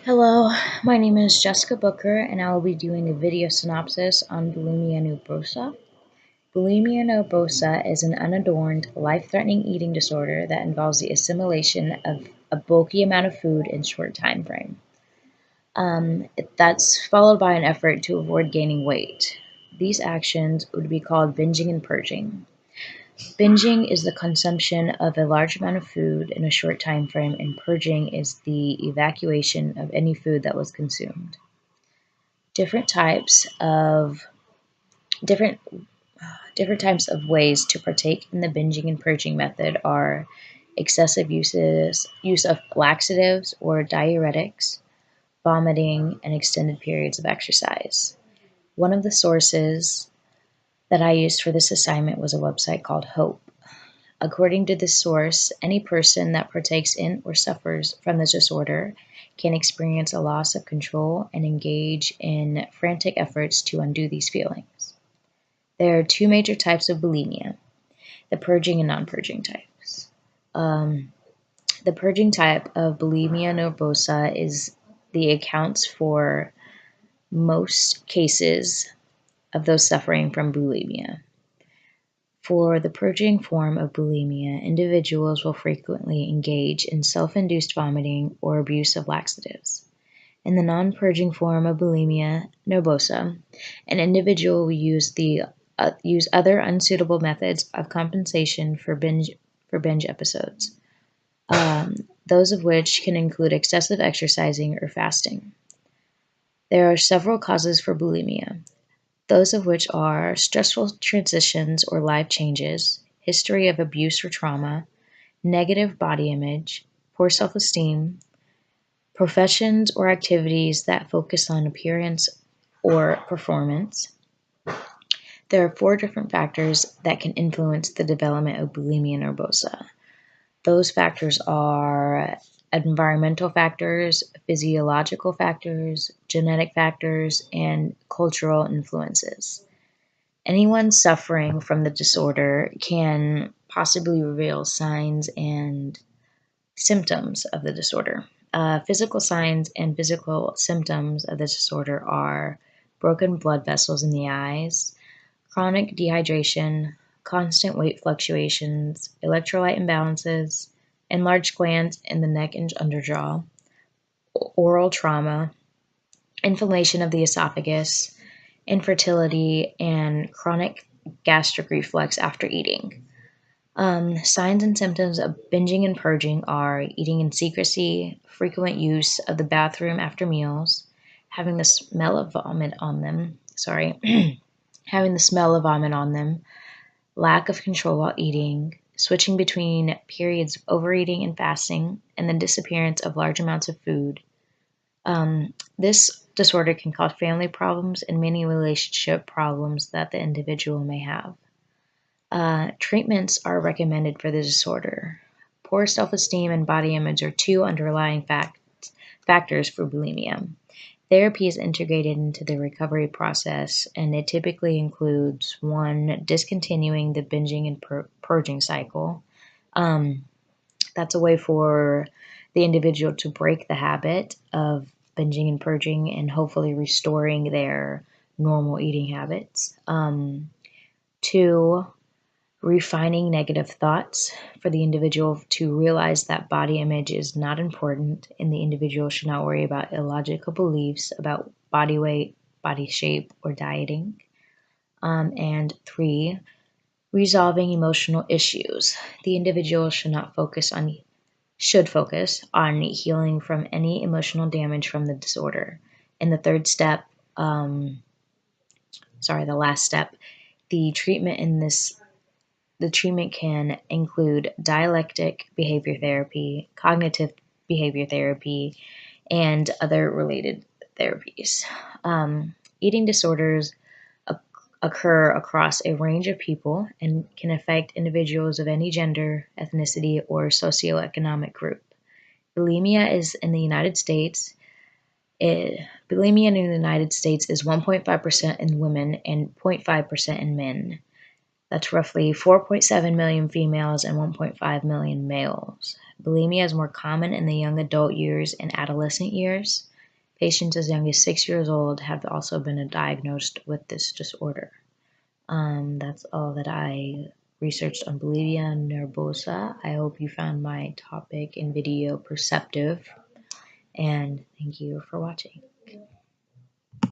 Hello, my name is Jessica Booker, and I will be doing a video synopsis on bulimia nervosa. Bulimia nervosa is an unadorned, life-threatening eating disorder that involves the assimilation of a bulky amount of food in short time frame. That's followed by an effort to avoid gaining weight. These actions would be called binging and purging. Binging is the consumption of a large amount of food in a short time frame, and purging is the evacuation of any food that was consumed. Different types of different different types of ways to partake in the binging and purging method are excessive use of laxatives or diuretics, vomiting, and extended periods of exercise. One of the sources that I used for this assignment was a website called Hope. According to this source, any person that partakes in or suffers from this disorder can experience a loss of control and engage in frantic efforts to undo these feelings. There are two major types of bulimia: the purging and non purging types. Um, the purging type of bulimia nervosa is the accounts for most cases of those suffering from bulimia. For the purging form of bulimia, individuals will frequently engage in self-induced vomiting or abuse of laxatives. In the non-purging form of bulimia nervosa, an individual will use other unsuitable methods of compensation for binge episodes, those of which can include excessive exercising or fasting. There are several causes for bulimia, those of which are stressful transitions or life changes, history of abuse or trauma, negative body image, poor self-esteem, professions or activities that focus on appearance or performance. There are four different factors that can influence the development of bulimia nervosa. Those factors are environmental factors, physiological factors, genetic factors, and cultural influences. Anyone suffering from the disorder can possibly reveal signs and symptoms of the disorder. Physical signs and physical symptoms of the disorder are broken blood vessels in the eyes, chronic dehydration, constant weight fluctuations, electrolyte imbalances, enlarged glands in the neck and underjaw, oral trauma, inflammation of the esophagus, infertility, and chronic gastric reflux after eating. Signs and symptoms of binging and purging are eating in secrecy, frequent use of the bathroom after meals, having the smell of vomit on them, having the smell of vomit on them, lack of control while eating, switching between periods of overeating and fasting, and the disappearance of large amounts of food. This disorder can cause family problems and many relationship problems that the individual may have. Treatments are recommended for the disorder. Poor self-esteem and body image are two underlying factors for bulimia. Therapy is integrated into the recovery process, and it typically includes one, discontinuing the binging and purging cycle. Um, that's a way for the individual to break the habit of binging and purging and hopefully restoring their normal eating habits. Two, refining negative thoughts for the individual to realize that body image is not important and the individual should not worry about illogical beliefs about body weight, body shape, or dieting. And three, resolving emotional issues. The individual should focus on healing from any emotional damage from the disorder. And the third step, the last step, the treatment can include dialectic behavior therapy, cognitive behavior therapy, and other related therapies. Eating disorders occur across a range of people and can affect individuals of any gender, ethnicity, or socioeconomic group. Bulimia is in the United States. Bulimia in the United States is 1.5% in women and 0.5% in men. That's roughly 4.7 million females and 1.5 million males. Bulimia is more common in the young adult years and adolescent years. Patients as young as 6 years old have also been diagnosed with this disorder. That's all that I researched on Bulimia nervosa. I hope you found my topic and video perceptive, and thank you for watching.